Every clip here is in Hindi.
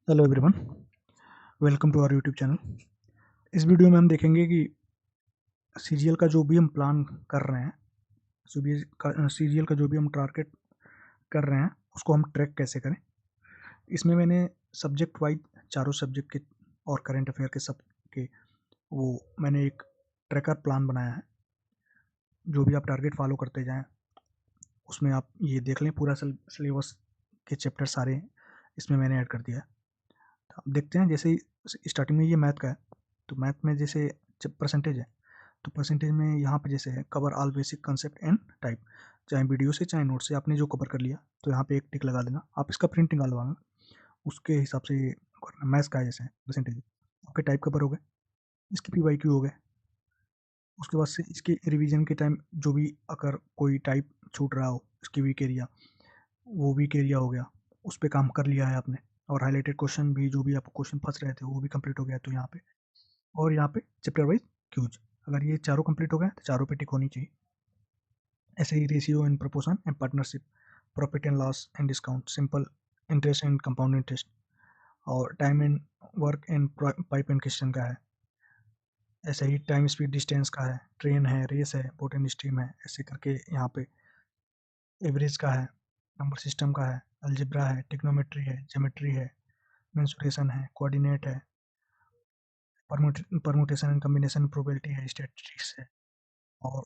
Hello everyone, welcome to our YouTube channel. इस वीडियो में हम देखेंगे कि सीजीएल का जो भी हम प्लान कर रहे हैं, सीजीएल का जो भी हम टारगेट कर रहे हैं उसको हम ट्रैक कैसे करें। इसमें मैंने सब्जेक्ट वाइज चारों सब्जेक्ट के और करंट अफेयर के सब के वो मैंने एक ट्रैकर प्लान बनाया है। जो भी आप टारगेट फॉलो करते जाएं उसमें आप ये देख लें, पूरा सिलेबस के चैप्टर सारे इसमें मैंने ऐड कर दिया है। तो आप देखते हैं, जैसे स्टार्टिंग में ये मैथ का है, तो मैथ में जैसे जब परसेंटेज है तो परसेंटेज में यहाँ पे जैसे है cover all basic concept and type, चाहे वीडियो से चाहे नोट से आपने जो कवर कर लिया तो यहाँ पे एक टिक लगा देना। आप इसका प्रिंट निकालवाना, उसके हिसाब से करना। मैथ्स का है जैसे परसेंटेज, आपके टाइप कवर हो गए, इसके PYQ हो गए। उसके बाद से इसके रिवीजन के टाइम जो भी अगर कोई टाइप छूट रहा हो, इसकी वीक एरिया, वो वीक एरिया हो गया, उस पर काम कर लिया है आपने। और हाईलाइटेड क्वेश्चन भी, जो भी आपको क्वेश्चन फंस रहे थे वो भी कंप्लीट हो गया तो यहाँ पे। और यहाँ पे चैप्टर वाइज क्यूज, अगर ये चारों कंप्लीट हो गए तो चारों पे टिक होनी चाहिए। ऐसे ही ratio and proportion and partnership, profit and loss and discount, simple interest and compound interest, और time and work and pipe and question का है। ऐसे ही टाइम स्पीड डिस्टेंस का है, ट्रेन है, रेस है, बोट एंड स्ट्रीम है, ऐसे करके यहाँ पे एवरेज का है, नंबर सिस्टम का है, अलजेब्रा है, टिग्नोमेट्री है, ज्योमेट्री है, मेंसुरेशन है, कोऑर्डिनेट है, परमुटेशन एंड कॉम्बिनेशन प्रोबेबिलिटी है, स्टैटिस्टिक्स है, और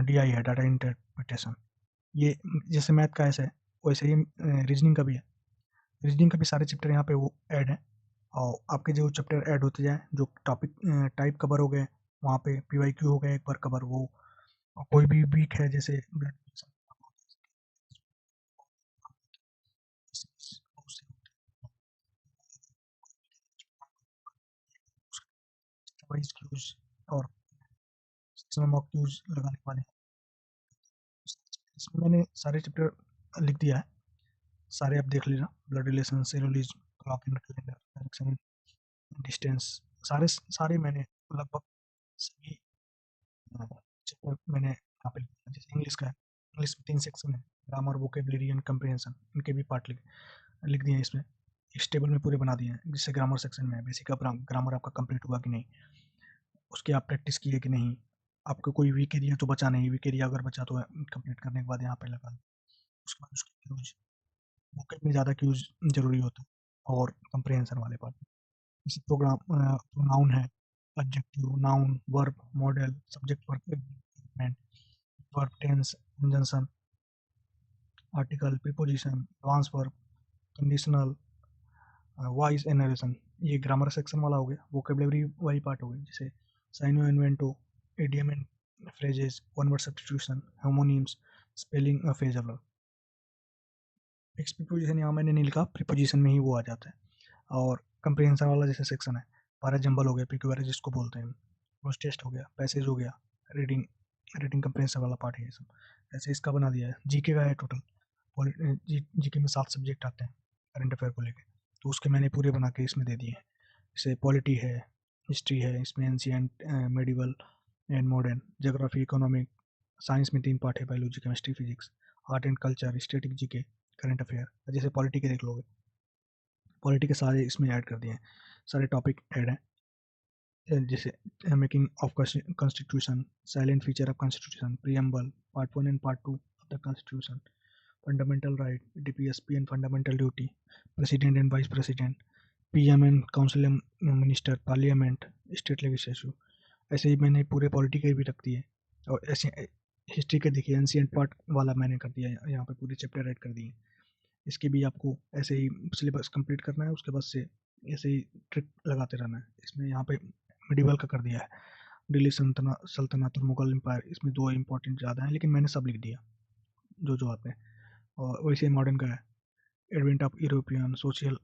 DI है, डाटा इंटरप्रिटेशन। ये जैसे मैथ का ऐसा है वैसे ही रीजनिंग का भी है। रीजनिंग का भी सारे चैप्टर यहाँ पे वो ऐड है, और आपके जो चैप्टर ऐड होते जाए, जो टॉपिक टाइप कवर हो गए वहाँ पे PYQ हो गया एक बार कवर। वो और कोई भी वीक है जैसे ब्लड वाइज क्यूज और मॉक क्यूज लगाने वाले हैं। इसमें मैंने सारे चैप्टर लिख दिया है, सारे आप देख लेना। Blood relation, syllogism, clock and calendar, direction, distance, सारे सारे मैंने लगभग सभी चैप्टर मैंने यहाँ पे लिखा है। जैसे इंग्लिश का है, इंग्लिश में 3 सेक्शन है, ग्रामर, वोकेबलरी एंड कंप्रिहेंशन, इनके भी पार्ट लिख दिए हैं इसमें। इस टेबल में पूरे बना दिए हैं। जिससे ग्रामर सेक्शन में है बेसिक ग्रामर आपका कंप्लीट हुआ कि नहीं, उसकी आप प्रैक्टिस किए कि नहीं, आपको कोई वीक एरिया तो बचा नहीं, वीक एरिया अगर बचा तो कंप्लीट करने के बाद यहाँ पे लगा दो। उसके बाद उसकी क्यूज, वोकेब में ज़्यादा क्यूज जरूरी होता है, और कंप्रिहेंशन वाले पार्ट। जैसे प्रोग्राम प्रोनाउन है, adjective, noun, verb, modal, subject, verb, verb tense, conjunction, article, preposition, advance verb, conditional, voice and narration. ये ग्रामर सेक्शन वाला हो गया। वोकेबलरी वाली पार्ट हो गई, जैसे साइनो, इन्वेंटो, idiom and phrases, one word substitution, homonyms, spelling, phrasal. Fix preposition यहाँ मैंने नहीं लिखा, प्रीपोजिशन में ही वो आ जाता है। और कंप्रिहेंशन वाला जैसे सेक्शन है, पारा जंबल हो गया, PQRS जिसको बोलते हैं, क्लोज टेस्ट हो गया, पैसेज हो गया, रीडिंग, रीडिंग कंप्रिहेंशन वाला पार्ट है ये सब। ऐसे इसका बना दिया है। जीके का है टोटल, जीके में 7 सब्जेक्ट आते हैं करंट अफेयर को लेकर, तो उसके मैंने पूरे बना के इसमें दे दिए हैं। जैसे पॉलिटी है, हिस्ट्री है, इसमें ancient, medieval and modern, geography, economic, science में 3 पार्ट है, biology, chemistry, physics, art and culture, static, GK, current affair. जैसे पॉलिटी के देख लोगे, पॉलिटी के सारे इसमें ऐड कर दिए हैं, सारे टॉपिक ऐड हैं। जैसे making of constitution, silent feature of constitution, preamble, part 1 and part 2 of the constitution, fundamental right, DPSP and fundamental duty, president and vice president, PM and council minister, parliament, state legislature. ऐसे ही मैंने पूरे पॉलिटी के भी रख दिए। और ऐसे हिस्ट्री के देखिए, एंशियंट पार्ट वाला मैंने कर दिया है, यहाँ पे पूरे चैप्टर ऐड कर दिए। इसके भी आपको ऐसे ही सिलेबस कंप्लीट करना है, उसके बाद से ऐसे ही ट्रिक लगाते रहना है। इसमें यहाँ पे मिडिवल का कर दिया है, दिल्ली सल्तनत और मुगल एम्पायर, इसमें 2 इंपॉर्टेंट ज़्यादा हैं लेकिन मैंने सब लिख दिया जो जो आते हैं। और वैसे मॉडर्न का है, advent of European social,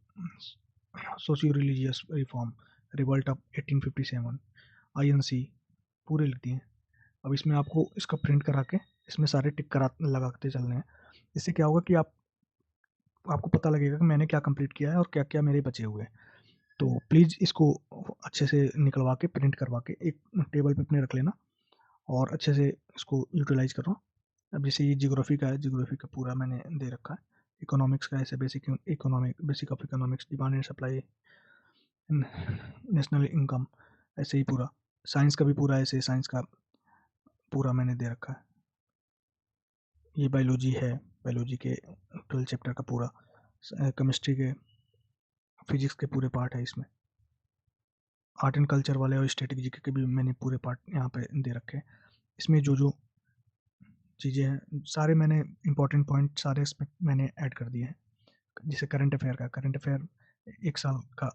socio religious reform, revolt of 1857, INC, पूरे लिख दिए हैं। अब इसमें आपको इसका प्रिंट करा के इसमें सारे टिक करा लगाते चलने हैं। इससे क्या होगा कि आपको पता लगेगा कि मैंने क्या कंप्लीट किया है और क्या क्या मेरे बचे हुए हैं। तो प्लीज़ इसको अच्छे से निकलवा के प्रिंट करवा के एक टेबल पे अपने रख लेना, और अच्छे से इसको यूटिलाइज करो। अब जैसे ये जियोग्राफी का है, जियोग्राफी का पूरा मैंने दे रखा है, इकोनॉमिक्स का ऐसे basic of economics, demand and supply, national income, ऐसे ही पूरा। साइंस का भी पूरा ऐसे, साइंस का पूरा मैंने दे रखा है। ये बायोलॉजी है, बायोलॉजी के 12 चैप्टर का पूरा, केमिस्ट्री के, फिजिक्स के पूरे पार्ट है इसमें। आर्ट एंड कल्चर वाले और स्टैटिक जीके के भी मैंने पूरे पार्ट यहाँ पे दे रखे हैं। इसमें जो जो चीज़ें हैं सारे मैंने इंपॉर्टेंट पॉइंट सारे इसमें मैंने ऐड कर दिए हैं। जैसे करंट अफेयर 1 साल का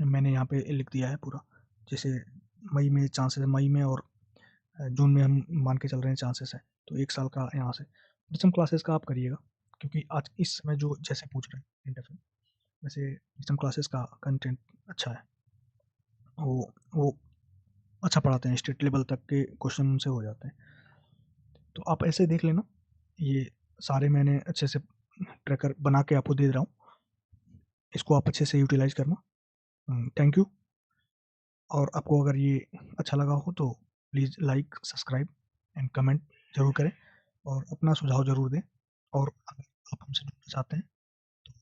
मैंने यहाँ पे लिख दिया है पूरा। जैसे मई में चांसेस है, मई में और जून में हम मान के चल रहे हैं चांसेस है, तो 1 साल का यहाँ से। प्रथम क्लासेस का आप करिएगा, क्योंकि आज इस समय जो जैसे पूछ रहे हैं करंट अफेयर, वैसे प्रथम क्लासेस का कंटेंट अच्छा है। वो अच्छा पढ़ाते हैं, स्टेट लेवल तक के क्वेश्चन उनसे हो जाते हैं। तो आप ऐसे देख लेना, ये सारे मैंने अच्छे से ट्रैकर बना के आपको दे रहा हूँ, इसको आप अच्छे से यूटिलाइज करना। Thank you. और आपको अगर ये अच्छा लगा हो तो please like, subscribe and comment ज़रूर करें और अपना सुझाव ज़रूर दें। और अगर आप हमसे जुड़ना चाहते हैं तो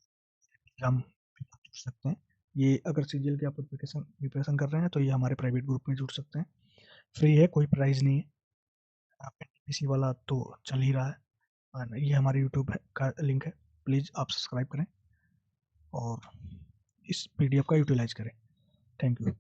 एग्ज़ाम भी आप जुड़ सकते हैं। ये अगर सीजीएल की आप प्रिपरेशन कर रहे हैं तो ये हमारे प्राइवेट ग्रुप में जुड़ सकते हैं। फ्री है, कोई प्राइज़ नहीं है। एनटीपीसी वाला तो चल ही रहा है। ये हमारे यूट्यूब का लिंक है, प्लीज़ आप सब्सक्राइब करें और इस पीडीएफ का यूटिलाइज करें। Thank you.